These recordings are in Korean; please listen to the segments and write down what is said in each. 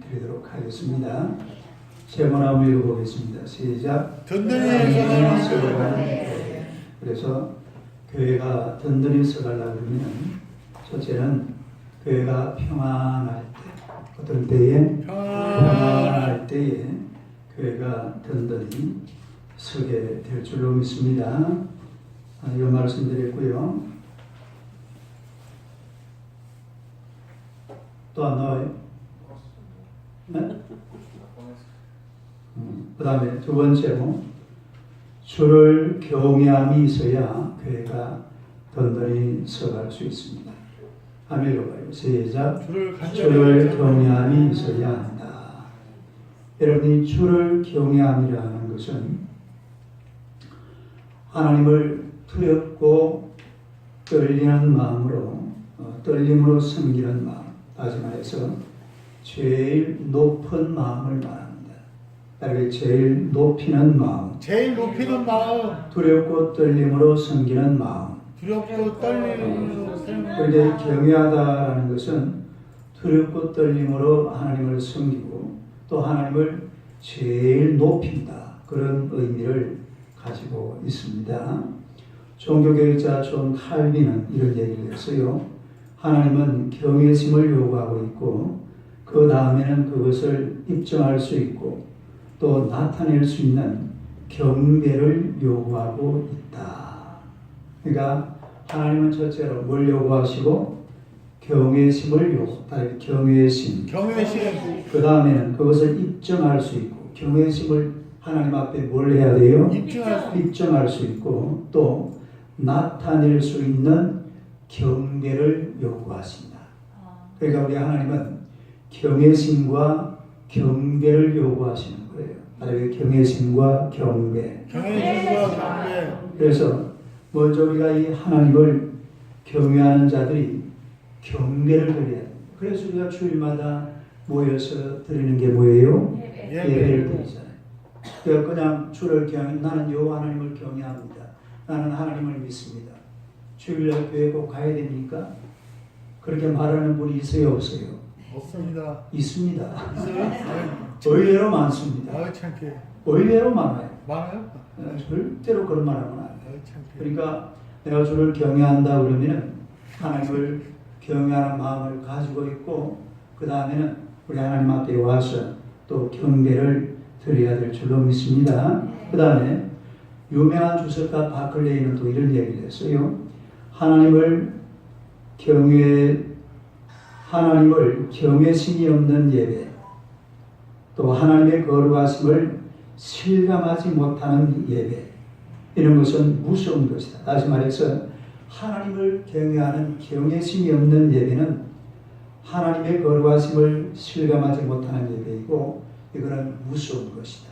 드리도록 하겠습니다. 제목 한번 읽어보겠습니다. 시작. 든든히 서가는 교회. 그래서 교회가 든든히 서가려고 그러면 첫째는 교회가 평안할 때, 어떤 때에 평안할 때에 교회가 든든히 서게 될 줄로 믿습니다. 이 말씀드렸고요. 또 안 나와요? 네? 그 다음에 두 번째로 주를 경외함이 있어야 교회가 든든히 서갈 수 있습니다. 한번 읽어봐요. 시작. 주를 경외함이 있어야 한다. 여러분이 주를 경외함이라는 것은 하나님을 두렵고 떨리는 마음으로 떨림으로 섬기는 마음, 다시 말해서 제일 높은 마음을 말합니다. 다르게 제일 높이는 마음, 제일 높이는 마음, 두렵고 떨림으로 섬기는 마음. 두렵고 떨리는 그런데 경외하다라는 것은 두렵고 떨림으로 하나님을 섬기고 또 하나님을 제일 높인다, 그런 의미를 가지고 있습니다. 종교개혁자 존 칼빈은 이런 얘기를 했어요. 하나님은 경외심을 요구하고 있고 그 다음에는 그것을 입증할 수 있고 또 나타낼 수 있는 경배를 요구하고 있다. 그러니까 하나님은 첫째로 뭘 요구하시고 경외심을 요구하다. 경외심. 그 다음에는 그것을 입증할 수 있고 경외심을 하나님 앞에 뭘 해야 돼요? 입증할 수 있고 또 나타낼 수 있는 경배를 요구하신다. 그러니까 우리 하나님은 경외심과 경배를 요구하시는 거예요. 바로 경외심과 경배. 그래서 먼저 우리가 이 하나님을 경외하는 자들이 경배를 드려야 돼요. 그래서 우리가 주일마다 모여서 드리는 게 뭐예요? 예배를 드리잖아요. 그러니까 그냥 주를 나는 여호와 하나님을 경외합니다. 나는 하나님을 믿습니다. 주일날 교회 꼭 가야 됩니까? 그렇게 말하는 분이 있어요, 없어요? 없습니다. 있습니다. 있어요? 의외로 많습니다. 창피해. 의외로 많아요. 많아요? 절대로 그런 말 하면 안 돼요. 창피해. 그러니까 내가 주를 경외한다 그러면은 하나님을 경외하는 마음을 가지고 있고 그 다음에는 우리 하나님 앞에 와서 또 경배를 드려야 될 줄로 믿습니다. 그 다음에 유명한 주석가 바클레이는 또 이런 얘기를 했어요. 하나님을 경외심이 없는 예배, 또 하나님의 거룩하심을 실감하지 못하는 예배, 이런 것은 무서운 것이다. 다시 말해서 하나님을 경외하는 경외심이 없는 예배는 하나님의 거룩하심을 실감하지 못하는 예배이고 이거는 무서운 것이다.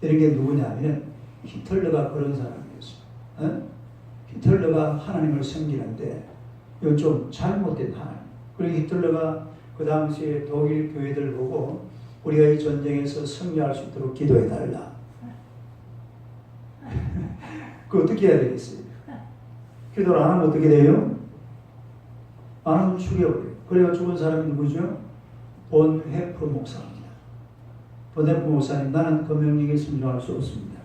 이런 게 누구냐면 히틀러가 그런 사람이었어요. 히틀러가 하나님을 섬기는데 이건 좀 잘못된 하나님. 그리고 히틀러가 그 당시에 독일 교회들 보고 우리가 이 전쟁에서 승리할 수 있도록 기도해달라. 그 어떻게 해야 되겠어요? 기도를 안 하면 어떻게 돼요? 안 하면 죽여버려요. 그래가 죽은 사람이 누구죠? 본 헤프 목사입니다. 본 헤프 목사님, 나는 그 명령에 순종할 수 없습니다.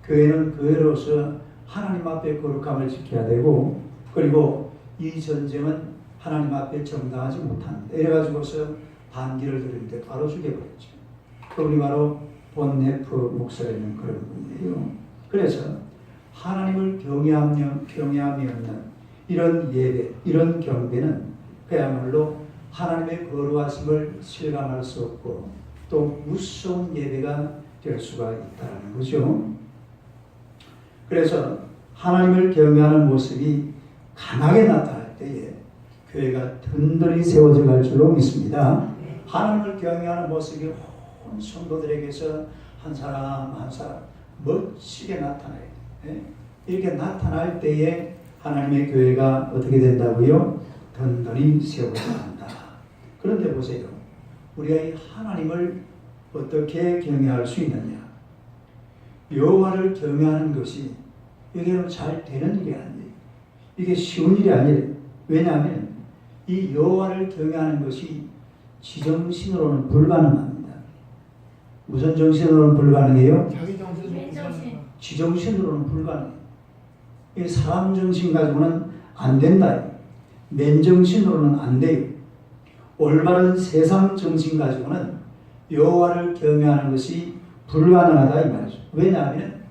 교회는 교회로서 하나님 앞에 거룩함을 지켜야 되고 그리고 이 전쟁은 하나님 앞에 정당하지 못합니다. 이래가지고서 반기를 들이는데 바로 죽여버렸죠. 그분이 바로 본 헤프 목사라는 그런 분이에요. 그래서 하나님을 경외함이 없는 이런 예배, 이런 경배는 그야말로 하나님의 거룩하심을 실감할 수 없고 또 무서운 예배가 될 수가 있다는 거죠. 그래서 하나님을 경외하는 모습이 강하게 나타날 때에 교회가 든든히 세워져 갈 줄로 믿습니다. 하나님을 경외하는 모습이 온 성도들에게서 한 사람 한 사람 멋지게 나타나요. 이렇게 나타날 때에 하나님의 교회가 어떻게 된다고요? 든든히 세워져 간다. 그런데 보세요. 우리가 이 하나님을 어떻게 경외할 수 있느냐? 여호와를 경외하는 것이 이게 잘 되는 일이 아니에요. 이게 쉬운 일이 아니에요. 왜냐하면 이 여호와를 경외하는 것이 지정신으로는 불가능합니다. 무슨 정신으로는 불가능해요? 자기 정신 맨정신. 지정신으로는 불가능해요. 이 사람 정신 가지고는 안 된다. 맨정신으로는 안 돼요. 올바른 세상 정신 가지고는 여호와를 경외하는 것이 불가능하다 이 말이죠. 왜냐하면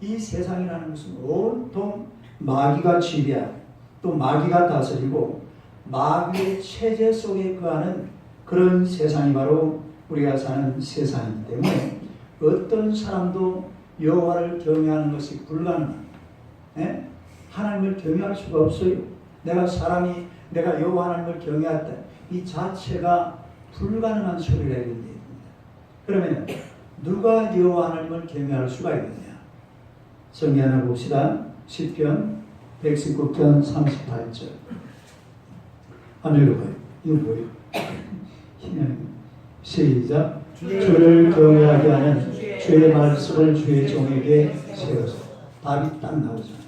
이 세상이라는 것은 온통 마귀가 지배하고 또 마귀가 다스리고 마귀의 체제 속에 거하는 그런 세상이 바로 우리가 사는 세상이기 때문에 어떤 사람도 여호와를 경외하는 것이 불가능합니다. 예? 하나님을 경외할 수가 없어요. 내가 여호와 하나님을 경외했다. 이 자체가 불가능한 소리라 이겁니다. 그러면 누가 여호와 하나님을 경외할 수가 있느냐? 성경 하나 봅시다. 시편 119편 38절. 한번 읽어봐요. 이거 뭐예요? 시작. 주를 경외하게 하는 주의 말씀을 주의 종에게 세워서. 답이 딱 나오잖아요.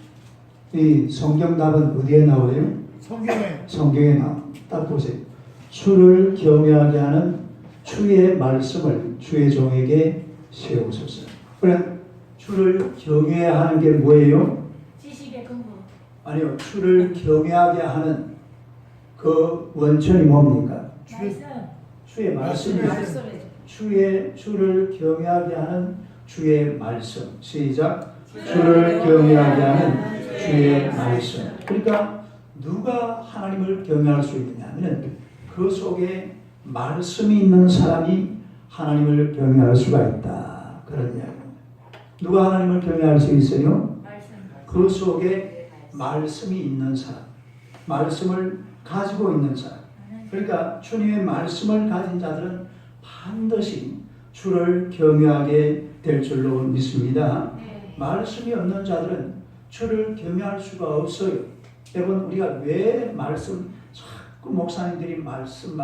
이 성경 답은 어디에 나와요? 성경에 나와. 딱 보세요. 주를 경외하게 하는 주의 말씀을 주의 종에게 세우소서. 그래, 주를 경외하는 게 뭐예요? 지식의 근부. 아니요, 주를 경외하게 하는 그 원천이 뭡니까? 말씀. 주의 말씀이죠. 말씀이죠. 주를 경외하게 하는 주의 말씀. 시작. 주를 경외하게 하는 주의 말씀. 그러니까 누가 하나님을 경외할 수 있느냐 하면 그 속에 말씀이 있는 사람이 하나님을 경외할 수가 있다. 그런 이야기입니다. 누가 하나님을 경외할 수 있어요? 말씀. 그 속에 말씀이 있는 사람, 말씀을 가지고 있는 사람. 그러니까 주님의 말씀을 가진 자들은 반드시 주를 경외하게 될 줄로 믿습니다. 네. 말씀이 없는 자들은 주를 경외할 수가 없어요. 여러분, 우리가 왜 자꾸 목사님들이 말씀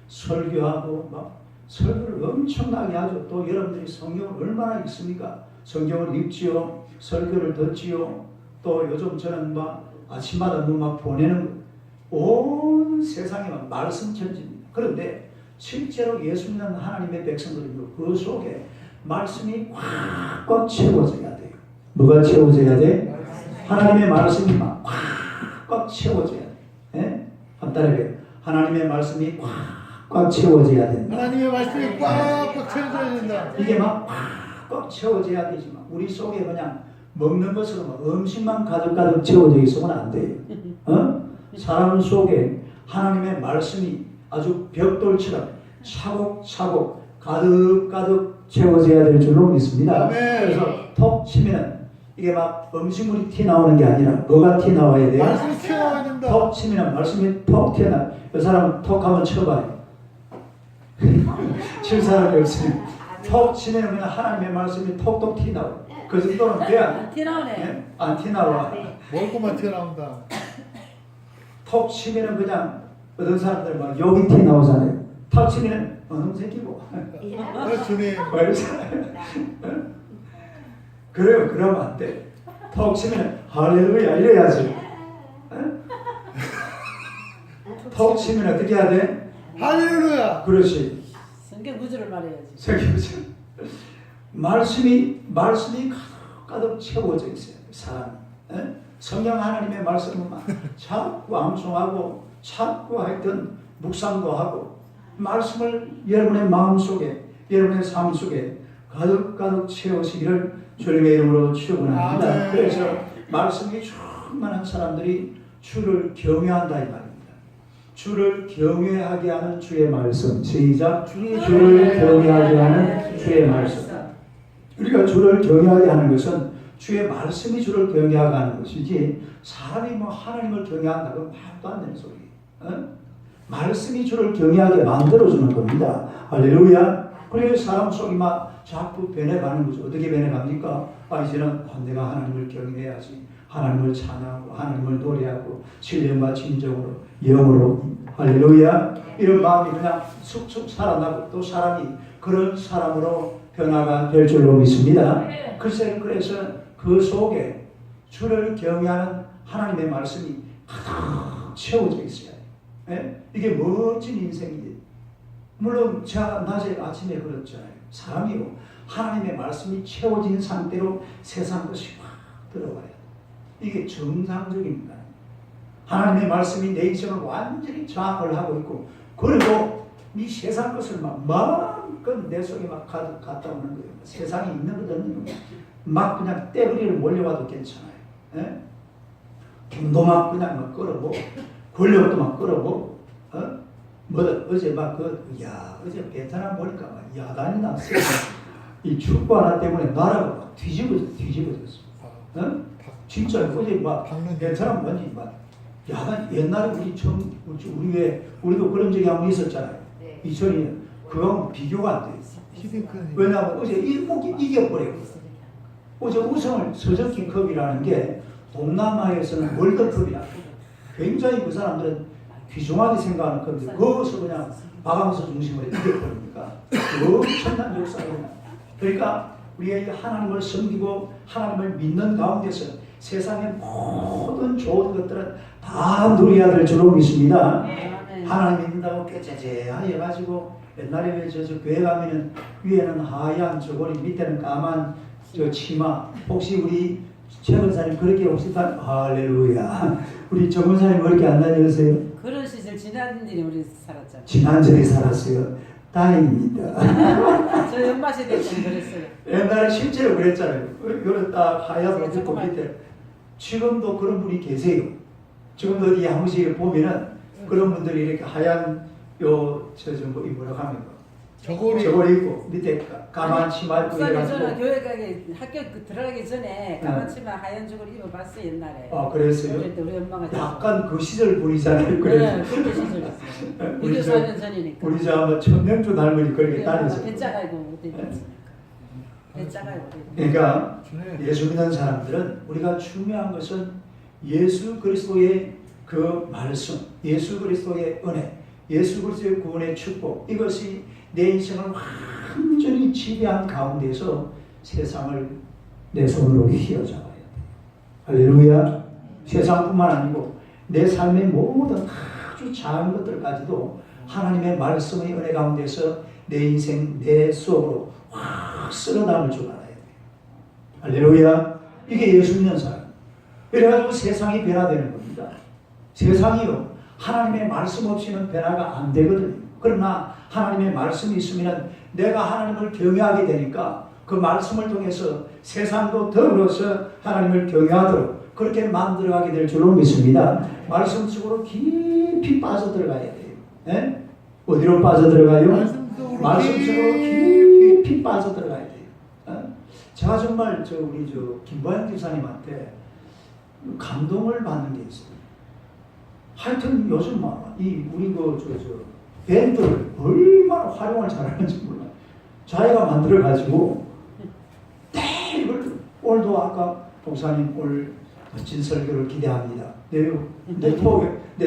설교하고 막 설교를 엄청나게 하죠. 또 여러분들이 성경을 얼마나 읽습니까? 성경을 읽지요, 설교를 듣지요. 또 요즘 저는 막 아침마다 막 보내는 온 세상에 막 말씀 천지입니다. 그런데 실제로 예수 믿는 하나님의 백성들은 그 속에 말씀이 꽉꽉 채워져야 돼요. 누가 채워져야 돼? 하나님의 말씀이 막 꽉꽉 채워져야 돼. 예? 간단하게 하나님의 말씀이 꽉꽉 채워져야 된다. 하나님의 말씀이 꽉꽉 채워져야 된다. 이게 막 꽉꽉 채워져야 되지만 우리 속에 그냥 먹는 것으로 막 음식만 가득가득 채워져 있으면 안 돼요. 사람 속에 하나님의 말씀이 아주 벽돌처럼 차곡차곡 가득가득 채워져야 될 줄로 믿습니다. 아멘. 그래서 톡 치면 이게 막 음식물이 튀어나오는 게 아니라 뭐가 튀어나와야 돼요? 말씀이 튀어나와야 된다. 톡 치면 말씀이 톡 튀어나와요. 그 사람은 톡 한번 쳐봐요. 칠 사람이 없으면 톡 치면 그냥 하나님의 말씀이 톡톡 튀어나와요. 그 정도는 돼야 튀어나오네. 안 튀어나와. 먹을 것만 튀어나온다. 톡 치면은 그냥 어떤 사람들 막 여기 튀 나오잖아요. 톡 치면은 어느 새끼고. 주님. 그래요. 그러면 안 돼. 톡 치면은 할렐루야 이래야지. 톡 치면 어떻게 해야 돼? 할렐루야. 그렇지. 성경 구절을 말해야지. 성경처럼 말씀이 가득 채워져 있어요. 사람. 성경 하나님의 말씀은 막 자꾸 암송하고 자꾸 하여튼 묵상도 하고 말씀을 여러분의 마음속에 여러분의 삶 속에 가득가득 채우시기를 주님의 이름으로 축원합니다. 아멘. 그래서 말씀이 충만한 사람들이 주를 경외한다 이 말입니다. 주를 경외하게 하는 주의 말씀. 시작. 주를 경외하게 하는 주의 말씀. 우리가 주를 경외하게 하는 것은 주의 말씀이 주를 경외하게 하는 것이지 사람이 뭐 하나님을 경외한다고 말도 안 되는 소리. 말씀이 주를 경외하게 만들어주는 겁니다. 할렐루야. 그래서 사람 속이 막 자꾸 변해가는 거죠. 어떻게 변해갑니까? 이제는 내가 하나님을 경외해야지. 하나님을 찬양하고 하나님을 노래하고 신령과 진정으로 영으로 할렐루야. 이런 마음이 그냥 쑥쑥 살아나고 또 사람이 그런 사람으로 변화가 될 줄로 믿습니다. 그래서 그 속에 주를 경외하는 하나님의 말씀이 가득 채워져 있어요. 이게 멋진 인생이에요. 물론 제가 낮에 아침에 그랬잖아요. 사람이요 하나님의 말씀이 채워진 상태로 세상 것이 확 들어와야 돼. 이게 정상적입니다. 하나님의 말씀이 내 인생을 완전히 장악을 하고 있고, 그리고 이 세상 것을 막 마음껏 내 속에 막 가득 갖다 오는 거예요. 세상에 있는 것 없는 막 그냥 떼거리를 몰려와도 괜찮아요. 예? 돈도 막 그냥 막 끌어보고, 권력도 막 끌어보고, 어제 막 어제 베트남 보니까 막 야단이 났어요. 이 축구 하나 때문에 나라가 막 뒤집어졌어. 진짜 어제 막 베트남 완전히 막 야단, 옛날에 우리도 그런 적이 한번 있었잖아요. 2002년. 그거하고 비교가 안 돼요. 왜냐하면 어제 이겨버렸거든. 어제 우승을 서적킹컵이라는 게 동남아에서는 월드컵이라 굉장히 그 사람들은 귀중하게 생각하는 컵인데 거기서 그냥 박항서 중심으로 이겨버립니까? 엄청난 역사가 일어나. 그러니까 우리가 하나님을 섬기고 하나님을 믿는 가운데서 세상의 모든 좋은 것들은 다 누려야 될 줄로 믿습니다. 하나님 믿는다고 깨재재하게 해가지고 옛날에 왜 저 교회 가면은 위에는 하얀 저고리 밑에는 까만 저 치마, 혹시 우리 최 권사님 그렇게 혹시 할렐루야, 우리 정 권사님 그렇게 안 다니세요? 그런 시절 지난일에 우리 살았잖아요. 지난절에 살았어요. 다행입니다. 저 연마 시대 때 그랬어요. 옛날에 실제로 그랬잖아요. 요런 딱 하얀 옷 입고 밑에. 지금도 그런 분이 계세요. 지금도 이 한국식에 보면은 그런 분들이 이렇게 하얀 뭐라고 합니까? 저고리 입고 밑에 까만 치마 입고 저는 교회 가게 학교 들어가기 전에 까만 치마 하얀 저고리 입어봤어요 옛날에. 아 그랬어요? 그때 우리 엄마가 약간 그 시절 분이잖아요. 네, 그래서 그때 시절이었어요. 24년 전이니까. 우리 저 아마 천명주 닮은이 그렇게 다녔어요. 배짜가고 배짜가고. 그러니까 예수 믿는 사람들은 우리가 중요한 것은 예수 그리스도의 그 말씀, 예수 그리스도의 은혜, 예수 그리스도의 구원의 축복, 이것이 내 인생을 완전히 지배한 가운데서 세상을 내 손으로 휘어잡아야 돼. 할렐루야. 세상뿐만 아니고 내 삶의 모든 아주 작은 것들까지도 하나님의 말씀의 은혜 가운데서 내 인생, 내 속으로 확 쓸어담을 줄 알아야 돼. 할렐루야. 이게 예수 믿는 사람. 그래가지고 세상이 변화되는 겁니다. 세상이요, 하나님의 말씀 없이는 변화가 안 되거든요. 그러나 하나님의 말씀이 있으면 내가 하나님을 경외하게 되니까 그 말씀을 통해서 세상도 더불어서 하나님을 경외하도록 그렇게 만들어가게 될 줄로 믿습니다. 말씀 속으로 깊이 빠져들어가야 돼요. 네? 어디로 빠져들어가요? 말씀 속으로 깊이 빠져들어가야 돼요. 제가 정말 우리 김보영 집사님한테 감동을 받는 게 있어요. 하여튼 요즘 우리 밴드를 얼마나 활용을 잘하는지 몰라요. 자기가 만들어가지고 이걸 오늘도 아까 목사님 오늘 멋진 설교를 기대합니다. 내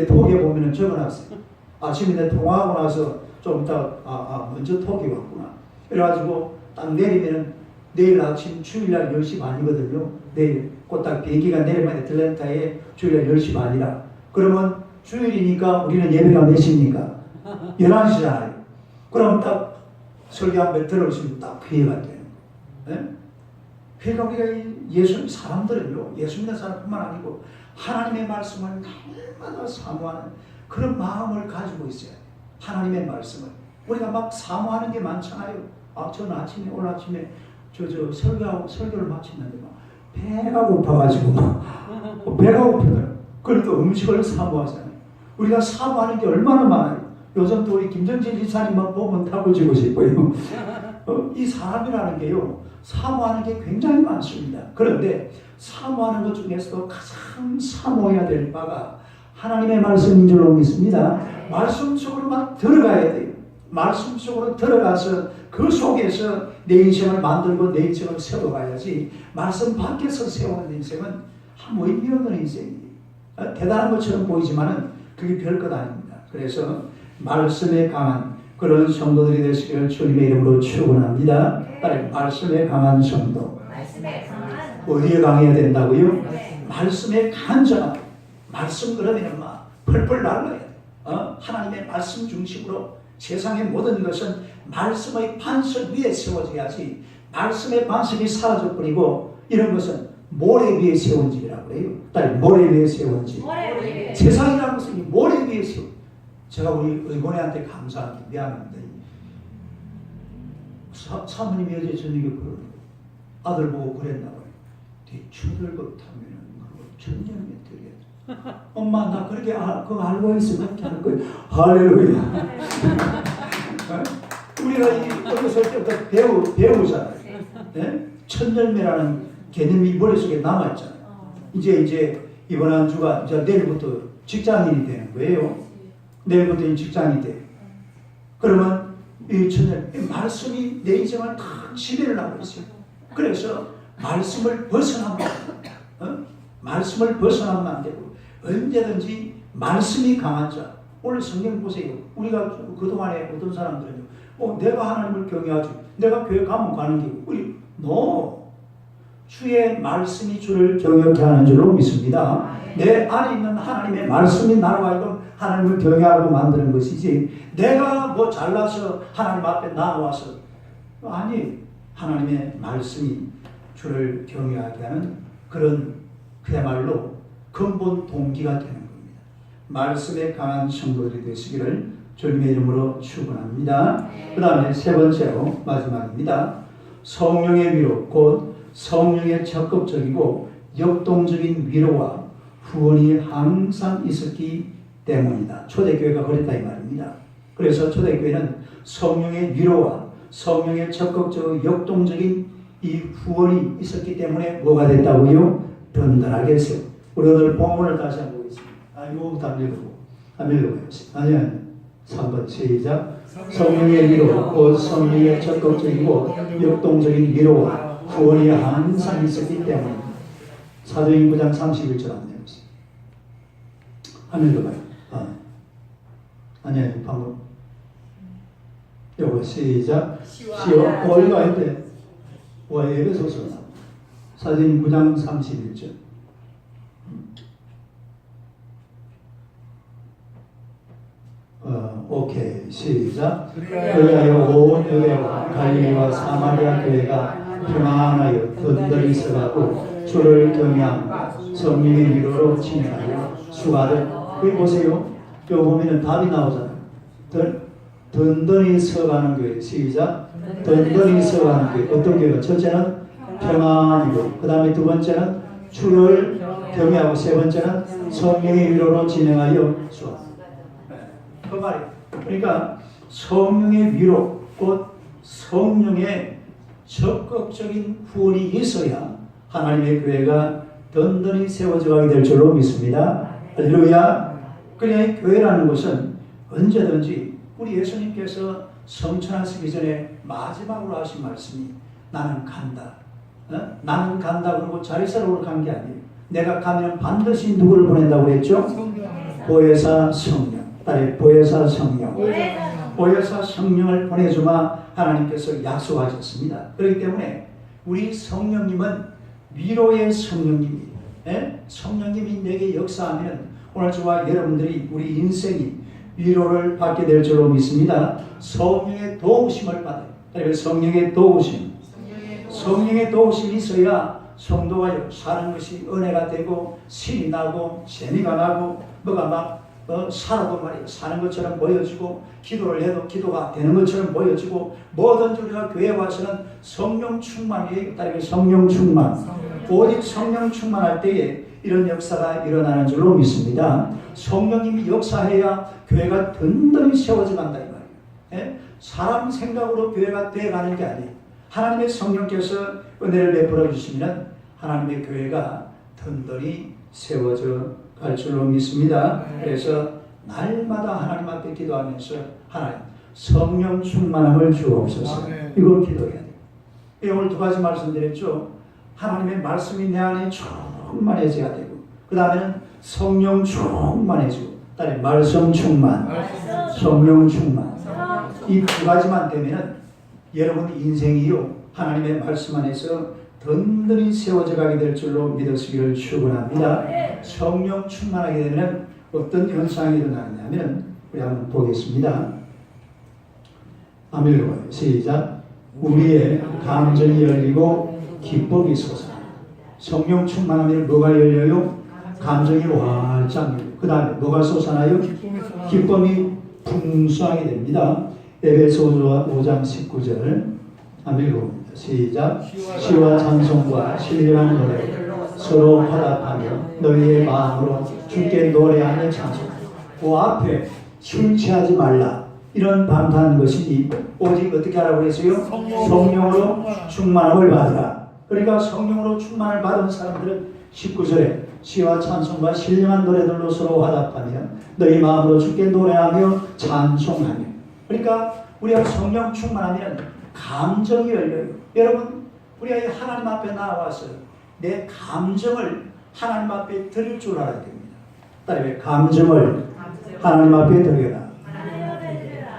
톡에 보면은 적어놨어요. 아침에 내 통화하고 나서 좀 이따 먼저 톡이 왔구나. 그래가지고 딱 내리면은 내일 아침 주일날 10시 반이거든요. 내일 딱 비행기가 내리면 애틀랜타에 주일날 10시 반이라. 그러면 주일이니까 우리는 예배가 몇 시입니까? 11시잖아요. 그럼 딱 설교 한 번 들어보시면 딱 회의가 돼요. 네? 그러니까 우리가 사람들은요, 예수 믿는 사람뿐만 아니고 하나님의 말씀을 날마다 사모하는 그런 마음을 가지고 있어야 돼요. 하나님의 말씀을. 우리가 막 사모하는 게 많잖아요. 저는 오늘 아침에 설교를 마쳤는데 배가 고파가지고 배가 고프더라고요. 그래도 음식을 사모하잖아요. 우리가 사모하는 게 얼마나 많아요. 요즘 또 우리 김정진 지사님만 보면 타고지고 싶어요. 이 사람이라는 게요, 사모하는 게 굉장히 많습니다. 그런데 사모하는 것 중에서도 가장 사모해야 될 바가 하나님의 말씀인 줄로 믿습니다. 말씀 속으로 막 들어가야 돼요. 말씀 속으로 들어가서 그 속에서 내 인생을 만들고 내 인생을 세워가야지, 말씀 밖에서 세우는 인생은 아무 의미 없는 인생이에요. 대단한 것처럼 보이지만은 그게 별것 아닙니다. 그래서 말씀에 강한 그런 성도들이 되시길 주님의 이름으로 축원합니다. 말씀에 강한 성도. 어디에 강해야 된다고요? 말씀에 강한 자가. 말씀 그러면 막 펄펄 날라야 돼. 하나님의 말씀 중심으로 세상의 모든 것은 말씀의 반석 위에 세워져야지 말씀의 반석이 사라져버리고 이런 것은 모래 위에 세운 집이라고 그래요. 딸 모래 위에 세운 집. 세상이라는 것은 이 모래 위에 세운. 제가 우리 의원회한테 감사합니다. 미안합니다. 사모님이 어제 저녁에 그러는 아들 보고 그랬나봐요. 대추들고 타면은 그거 천년에 드려야 엄마 나 그렇게 그거 알고 있어 그렇게 할 거예요. 할렐루야. 우리가 이 어렸을 때부터 배우잖아요. 네? 천열매라는 개념이 머릿속에 남아있잖아요. 이제 이번 한 주가 이제 내일부터 직장인이 되는 거예요. 내일부터 직장이 돼. 그러면 이 천열 말씀이 내 인생을 다 지배를 하고 있어요. 그래서 말씀을 벗어나면 말씀을 벗어나면 안 되고 언제든지 말씀이 강한 자. 오늘 성경 보세요. 우리가 그동안에 어떤 사람들은요. 내가 하나님을 경외하지. 내가 교회 가면 가는 게 우리 주의 말씀이 주를 경외케 하는 줄로 믿습니다. 내 안에 있는 하나님의 말씀이 나로 하여금 하나님을 경외하고 만드는 것이지 내가 뭐 잘나서 하나님 앞에 나와서 아니 하나님의 말씀이 주를 경외하게 하는 그런 그야말로 근본 동기가 되는 겁니다. 말씀에 강한 성도들이 되시기를 주님의 이름으로 축원합니다. 그 다음에 세 번째로 마지막입니다. 성령의 위로 곧 성령의 적극적이고 역동적인 위로와 후원이 항상 있었기 때문이다. 초대교회가 그랬다 이 말입니다. 그래서 초대교회는 성령의 위로와 성령의 적극적이고 역동적인 이 후원이 있었기 때문에 뭐가 됐다고요? 든든하게 했어요. 우리 오늘 본문을 다시 한번 보겠습니다. 아이고 한번 읽어보겠습니다. 아니요 3번 시작. 성령의 위로 곧 성령의 적극적이고 역동적인 위로와 후원이 항상 있었기 때문에 사도행 9장 31절 한번 해보세요. 한번 읽어봐요. 아니야 방금 요거 시작. 시와 이거 아닌데 에베소서 사도행 9장 31절. 오케이 시작. 그리하여 온 유대와 갈릴리와 사마리아 교회가 평안하여 든든히 서가고 주를 경외하고 성령의 위로로 진행하여 수가를 여기 보세요. 여기 보면 답이 나오잖아요. 든든히 서가는 교회 시작. 든든히 서가는 교회 어떤 교회가 첫째는 평안이고 그 다음에 두 번째는 주를 경외하고 세 번째는 성령의 위로로 진행하여 수가. 그 말이에요. 그러니까 성령의 위로 곧 성령의 적극적인 후원이 있어야 하나님의 교회가 든든히 세워져 가게 될 줄로 믿습니다. 할렐루야. 그러니까 교회라는 것은 언제든지 우리 예수님께서 성천하시기 전에 마지막으로 하신 말씀이 나는 간다. 나는 간다 그러고 자리사로 간 게 아니에요. 내가 가면 반드시 누구를 보낸다고 그랬죠? 보혜사 성령. 딸의 보혜사 성령. 보혜사 성령을 보내주마 하나님께서 약속하셨습니다. 그렇기 때문에 우리 성령님은 위로의 성령님이에요. 성령님이 내게 역사하면 오늘 저와 여러분들이 우리 인생이 위로를 받게 될 줄로 믿습니다. 성령의 도우심을 받아요. 성령의 도우심. 성령의 도우심이 있어야 성도가 사는 것이 은혜가 되고 신이 나고 재미가 나고 뭐가 막 살아도 말이에요. 사는 것처럼 보여지고 기도를 해도 기도가 되는 것처럼 보여지고 뭐든지 우리가 교회에 와서는 성령 충만이에요. 성령 충만. 오직 성령 충만할 때에 이런 역사가 일어나는 줄로 믿습니다. 성령님이 역사해야 교회가 든든히 세워져 간다 이 말이에요. 사람 생각으로 교회가 되어가는 게 아니에요. 하나님의 성령께서 은혜를 베풀어 주시면 하나님의 교회가 든든히 세워져 갈 줄로 믿습니다. 그래서 날마다 하나님 앞에 기도하면서 하나님 성령 충만함을 주옵소서. 이걸 기도해야 돼요. 오늘 두 가지 말씀드렸죠. 하나님의 말씀이 내 안에 충만해져야 되고 그 다음에는 성령 충만해지고 그다음에 말씀 충만, 성령 충만. 이 두 가지만 되면은 여러분 인생이요 하나님의 말씀 안에서 든든히 세워져 가게 될 줄로 믿으시기를 축원합니다. 성령 충만하게 되면 어떤 현상이 일어나느냐면 우리 한번 보겠습니다. 아멘. 시작. 우리의 감정이 열리고 기쁨이 솟아나. 성령 충만하면 뭐가 열려요? 감정이 활짝 열려요. 그 다음에 뭐가 솟아나요? 기쁨이 풍성하게 됩니다. 에베소서 5장 19절 아멘. 시작. 시와 찬송과 신령한 노래 서로 화답하며 너희의 마음으로 주께 노래하며 찬송하라. 그 앞에 술 취하지 말라. 이런 방탄한 것이 오직 어떻게 하라고 했어요? 성령으로 충만함을 받으라. 그러니까 성령으로 충만을 받은 사람들은 19절에 시와 찬송과 신령한 노래들로 서로 화답하며 너희 마음으로 주께 노래하며 찬송하며. 그러니까 우리가 성령 충만하면 감정이 열려요. 여러분, 우리가 하나님 앞에 나와서 내 감정을 하나님 앞에 드릴 줄 알아야 됩니다. 따라해 감정을 하나님 앞에 드려라.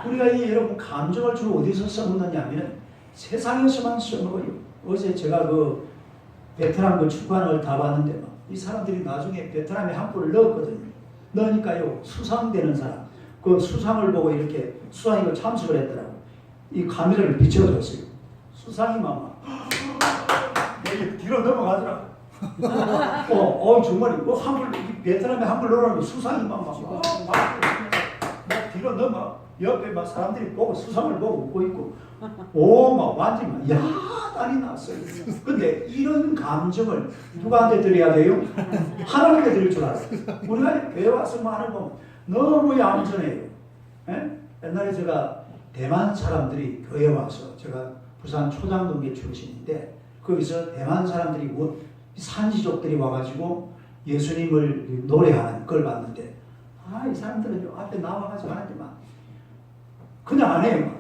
우리가 여러분 감정을 주로 어디서 써먹느냐 하면 세상에서만 써먹어요. 어제 제가 그 베트남 그 축구하는 걸 다 봤는데 이 사람들이 나중에 베트남에 한 골을 넣었거든요. 넣으니까요 수상되는 사람 그 수상을 보고 이렇게 수상이 참석을 했더라고. 이 카메라를 비춰줬어요. 수상이 막 뒤로 넘어가더라고. 정말 한골 베트남에 한 골 넣으라고 수상이 막 뒤로 넘어. 옆에 막 사람들이 보고 수상을 보고 웃고 있고 막 완전히 막 야단이 났어요. 근데 이런 감정을 누구한테 드려야 돼요? 하나님께 드릴 줄 알아요. 우리가 교회 와서 하는 거 너무 얌전해요. 예? 옛날에 제가 대만 사람들이 교회 와서 제가 부산 초장동계 출신인데 거기서 대만 사람들이 산지족들이 와가지고 예수님을 노래하는 걸 봤는데 이 사람들은 앞에 나와가지고 하는데만 그냥 안 해요.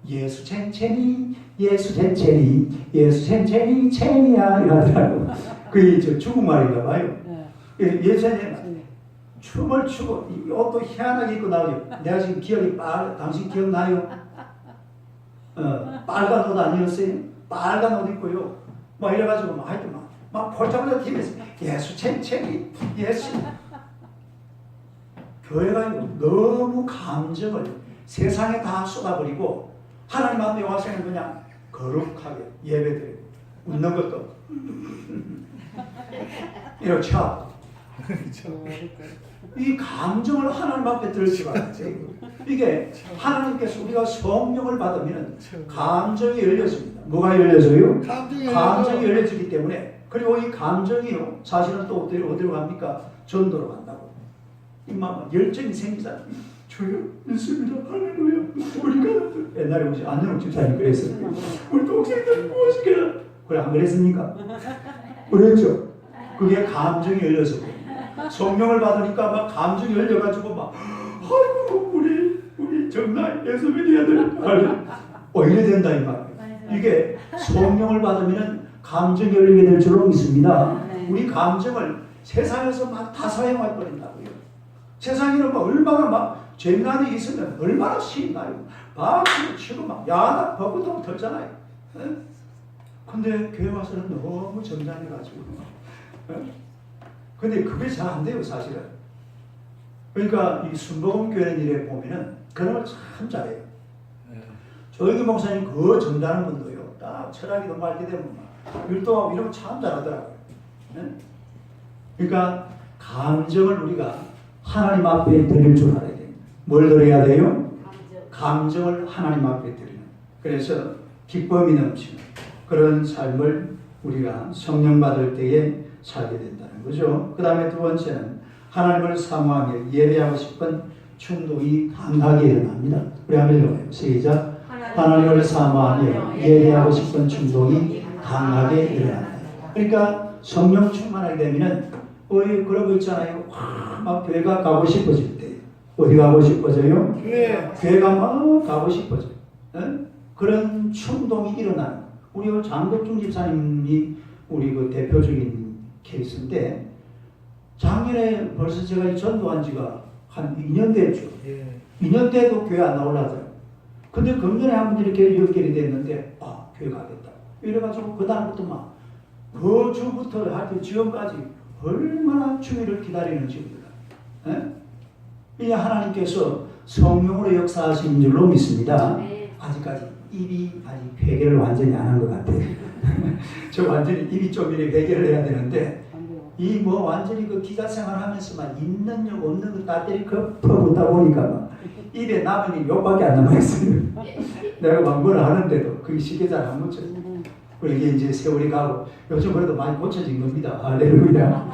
예수 쟁쟁이 예수 쟁쟁이 예수 쟁쟁이 쟁이야 이러더라고. 그게 저 중국말인가 봐요. 예수 쟁쟁이 춤을 추고 옷도 희한하게 입고 나오죠. 내가 지금 기억이 당신 기억나요? 빨간 옷 아니었어요? 빨간 옷 입고요. 막 이래가지고 하여튼 막 폴짝폴짝 뛰면서 예수 쟁쟁이 예수. 교회가 너무 감정을 세상에 다 쏟아버리고 하나님 앞에 와서는 그냥 거룩하게 예배드리고 웃는 것도 이렇죠. 이 감정을 하나님 앞에 들을 수가 있어요. 이게 하나님께서 우리가 성령을 받으면 감정이 열려집니다. 뭐가 열려져요? 감정이 열려지기 때문에 그리고 이 감정이요 사실은 또 어디로 갑니까? 전도로 간다고. 이만 열정이 생기잖아요. 주여 있습니다. 할렐루야. 우리가 옛날에 우리 안녕 집사님 그랬어요. 우리 동생들 무엇이게라. 그래 안 그랬습니까? 그랬죠. 그게 감정이 열려서 성령을 받으니까 막 감정이 열려가지고 막 아이고 우리 정말 예수 믿어야 돼. 이래 된다 이 말. 이게 성령을 받으면 감정이 열리게 될 줄로 믿습니다. 우리 감정을 세상에서 막 다 사용할 뻔했다고요. 세상에는 막 얼마나 막 재난이 있으면 얼마나 신나요. 박수를 치고 막 야단 벚꽃도 털잖아요. 근데 교회 와서는 너무 점잖해가지고. 근데 그게 잘 안 돼요 사실은. 그러니까 이 순복음교회 일에 보면은 그런 걸 참 잘해요. 조영기 목사님 그 점잖은 분도요. 딱 철학이 너무 맑게 되면 율동하고 이런 거 참 잘하더라고요. 그러니까 감정을 우리가 하나님 앞에 드릴 줄 알아야 돼요. 뭘 드려야 돼요? 감정을 하나님 앞에 드리는. 그래서 기쁨이 넘치는 그런 삶을 우리가 성령 받을 때에 살게 된다는 거죠. 그 다음에 두 번째는 하나님을 사모하며 예배하고 싶은 충동이 강하게 일어납니다. 우리 한번 읽어봐요. 시작. 하나님을 사모하며 예배하고 싶은 충동이 강하게 일어난다. 그러니까 성령 충만하게 되면은 그런 거 있잖아요. 막 교회가 가고 싶어질 때 어디 가고 싶어져요? 교회가 막 가고 싶어져요. 그런 충동이 일어나는. 우리 장덕중 집사님이 우리 그 대표적인 케이스인데 작년에 벌써 제가 전도한 지가 한 2년 됐죠. 2년 돼도 교회 안 나오려고요. 근데 금년에 한 번 이렇게 연결이 됐는데 교회 가겠다. 이래가지고 그다음부터 막 그 주부터 하여튼 지금까지 얼마나 주의를 기다리는지 몰라요. 이 하나님께서 성령으로 역사하시는 줄로 믿습니다. 아직까지 입이 아직 회개를 완전히 안 한 것 같아요. 저 완전히 입이 좀 이렇게 회개를 해야 되는데 이 뭐 완전히 그 기자 생활하면서만 있는 욕 없는 거 다 때리 퍼붓다 보니까 막 입에 남은 이 욕밖에 안 남아있어요. 내가 막 뭘 하는데도 그게 쉽게 잘 안 묻혀요. 이게 이제 세월이 가고 요즘 그래도 많이 고쳐진 겁니다. 할렐루야.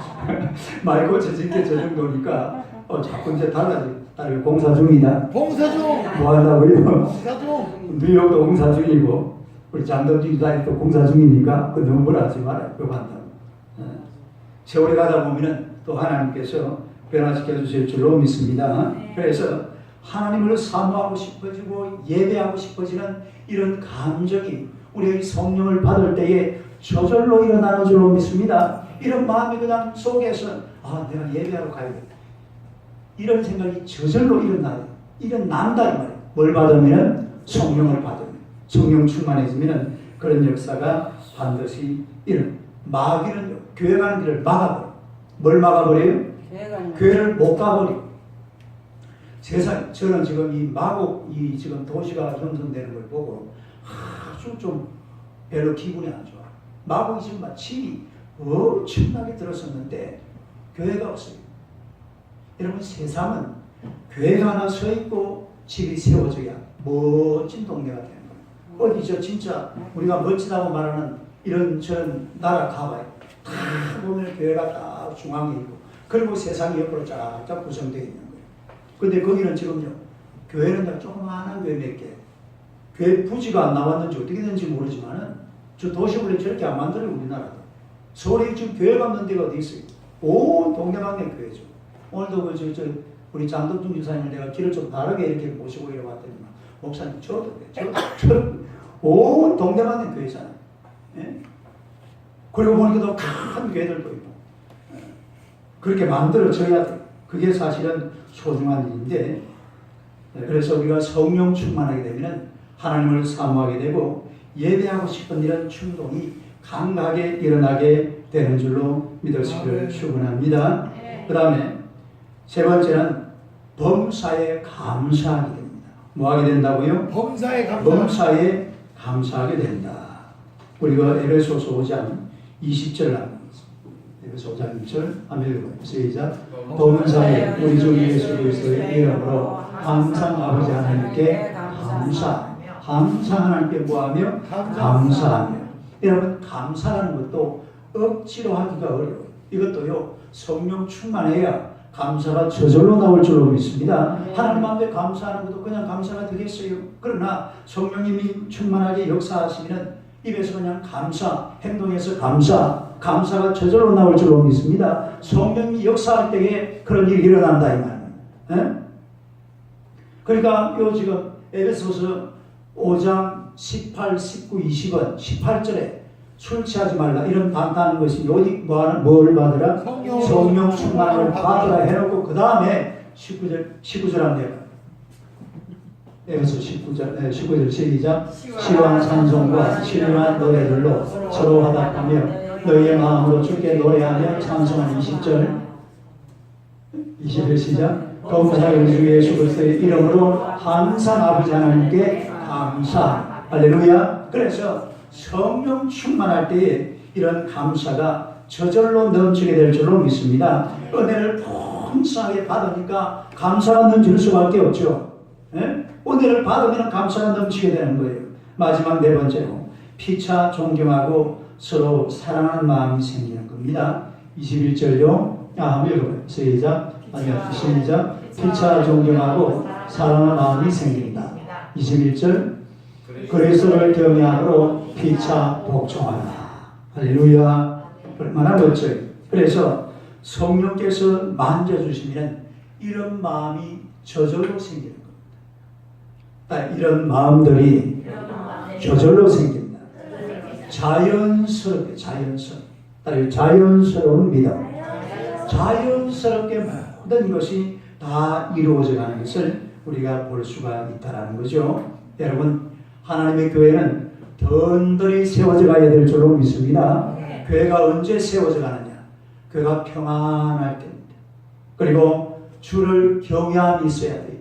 많이 고쳐진 게 저 정도니까 자꾸 이제 달라지고 공사 중이다. 봉사 중. 뭐 한다고요? 봉사 중. 뉴욕도 공사 중이고 우리 장동진 주사님도 공사 중이니까 그 너무 뭐라 하지 말아요. 그거 한다고. 세월이 가다 보면은 또 하나님께서 변화시켜 주실 줄로 믿습니다. 그래서 하나님을 사모하고 싶어지고 예배하고 싶어지는 이런 감정이 우리의 성령을 받을 때에 저절로 일어나는 줄로 믿습니다. 이런 마음이 그냥 속에서 내가 예배하러 가야겠다. 이런 생각이 저절로 일어난다 이 말이에요. 뭘 받으면? 성령을 받으면. 성령 충만해지면 그런 역사가 반드시 마귀는 교회 가는 길을 막아버려요. 뭘 막아버려요? 교회를 못 가버리고. 저는 지금 이 마곡 지금 도시가 형성되는 걸 보고 아주 좀 별로 기분이 안 좋아. 마곡이 지금 막 침이 엄청나게 들었었는데 교회가 없어요. 여러분 세상은 교회가 하나 서 있고 집이 세워져야 멋진 동네가 되는 거예요. 어디 진짜 우리가 멋지다고 말하는 이런 저런 나라 가봐요. 다 보면 교회가 딱 중앙에 있고 그리고 세상이 옆으로 쫙쫙 구성되어 있는 거예요. 근데 거기는 지금요 교회는 조그마한 교회 몇 개, 교회 부지가 안 나왔는지 어떻게 되는지 모르지만은 저 도시 원래 저렇게 안 만들어요. 우리나라도 서울에 지금 교회가 없는 데가 어디 있어요? 온 동네방네 교회죠. 오늘도 우리 장덕중 주사님을 내가 길을 좀 다르게 이렇게 모시고 이래 왔더니만 목사님 저도 온 동네방네 교회잖아요. 예? 그리고 보니까 또 큰 교회들도 있고 그렇게 만들어져야 돼요. 그게 사실은 소중한 일인데 그래서 우리가 성령 충만하게 되면 하나님을 사모하게 되고 예배하고 싶은 이런 충동이 강하게 일어나게 되는 줄로 믿으시기를 축원합니다. 그 다음에 세 번째는 범사에 감사하게 됩니다. 뭐 하게 된다고요? 범사에 감사하게 된다. 우리가 에베소서 5장 20절 나옵니다. 에베소 5장 20절 한번 시작. 범사에 우리 주 예수 그리스도의 이름으로 항상 아버지 하나님께 항상 하나님께 뭐하며? 감사하며. 여러분 감사하는 것도 억지로 하기가 어려워요. 이것도요 성령 충만해야 감사가 저절로 나올 줄로 믿습니다. 하나님 앞에 감사하는 것도 그냥 감사가 되겠어요. 그러나 성령님이 충만하게 역사하시면 입에서 그냥 감사, 행동에서 감사가 저절로 나올 줄로 믿습니다. 성령이 역사할 때에 그런 일이 일어난다 이 말입니다. 그러니까 요 지금 에베소서 5장 18, 19, 20은 18절에 술 취하지 말라 이런 간단한 것이 어디 뭘 받으라? 성령 충만을 받으라 해놓고 그 다음에 19절 한번 에베소 19절 시작. 시원 찬송과 신령한 노래들로 서로 화답하며 너희의 마음으로 주께 노래하며 찬송하는 20절 21 시작. 범사의 주 예수 그리스도의 이름으로 항상 아버지 하나님께 감사. 할렐루야. 그래서 성령 충만할 때에 이런 감사가 저절로 넘치게 될 줄로 믿습니다. 은혜를 풍성하게 받으니까 감사가 넘칠 수밖에 없죠. 은혜를 받으면 감사가 넘치게 되는 거예요. 마지막 네 번째로 피차 존경하고 서로 사랑하는 마음이 생기는 겁니다. 21절요. 한번 읽어봐요. 시작. 피차 존경하고 사랑하는 마음이 생긴다. 21절. 그리스도를 경외함으로 피차 복종하라. 할렐루야. 얼마나 멋져요. 그래서 성령께서 만져주시면 이런 마음이 저절로 생기는 겁니다. 이런 마음들이 저절로 생깁니다. 자연스럽게 자연스러운 믿음. 자연스럽게 모든 것이 다 이루어져 가는 것을 우리가 볼 수가 있다는 거죠. 여러분 하나님의 교회는 던들이 세워져 가야 될 줄로 믿습니다. 교회가 언제 세워져 가느냐? 교회가 평안할 때입니다. 그리고 주를 경외함이 있어야 돼요.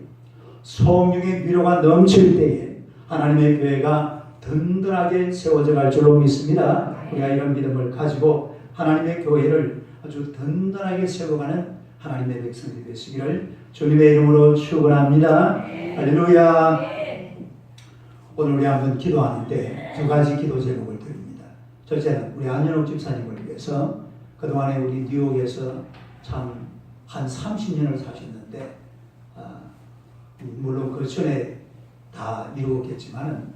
성령의 위로가 넘칠 때에 하나님의 교회가 든든하게 세워져 갈 줄로 믿습니다. 우리가 이런 믿음을 가지고 하나님의 교회를 아주 든든하게 세워가는 하나님의 백성이 되시기를 주님의 이름으로 축원합니다. 할렐루야. 오늘 우리 한번 기도하는데 두 가지 기도 제목을 드립니다. 첫째는 우리 안현옥 집사님을 위해서 그동안에 우리 뉴욕에서 참 한 30년을 사셨는데 물론 그 전에 다 이루었겠지만은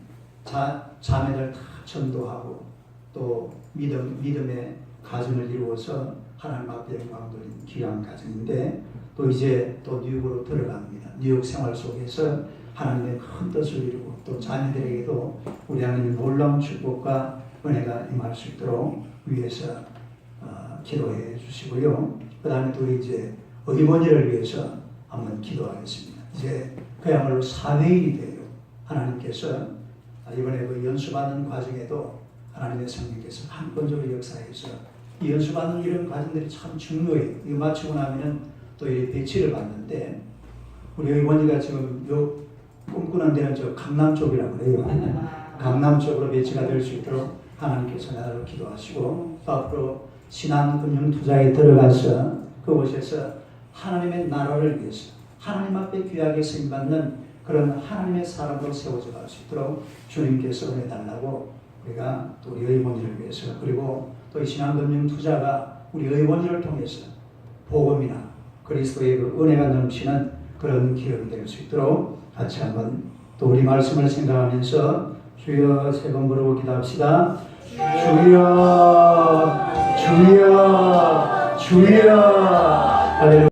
자매들 다 전도하고 또 믿음의 가정을 이루어서 하나님 앞에 영광 돌린 귀한 가정인데 또 이제 또 뉴욕으로 들어갑니다. 뉴욕 생활 속에서 하나님의 큰 뜻을 이루고 또 자녀들에게도 우리 하나님의 놀라운 축복과 은혜가 임할 수 있도록 위해서 기도해 주시고요. 그 다음에 또 이제 어머니를 위해서 한번 기도하겠습니다. 이제 그야말로 사회인이 돼요. 하나님께서 이번에 그 연수받는 과정에도 하나님의 성령께서 한번적으로 역사해서 이 연수받는 이런 과정들이 참 중요해요. 이거 마치고 나면은 또 이 배치를 받는데 우리 어머니가 지금 요 꿈꾸는 데는 저 강남 쪽이라고 그래요. 강남 쪽으로 배치가 될 수 있도록 하나님께서 나를 기도하시고 또 앞으로 신한금융투자에 들어가서 그곳에서 하나님의 나라를 위해서 하나님 앞에 귀하게 쓰임받는 그런 하나님의 사람으로 세워져 갈 수 있도록 주님께서 은혜달라고 우리가 또 우리 어머니를 위해서 그리고 또 이 신한금융투자가 우리 어머니를 통해서 복음이나 그리스도의 그 은혜가 넘치는 그런 기업이 될 수 있도록 같이 한번 또 우리 말씀을 생각하면서 주여 세 번 부르고 기도합시다. 주여 주여 주여 할렐루야.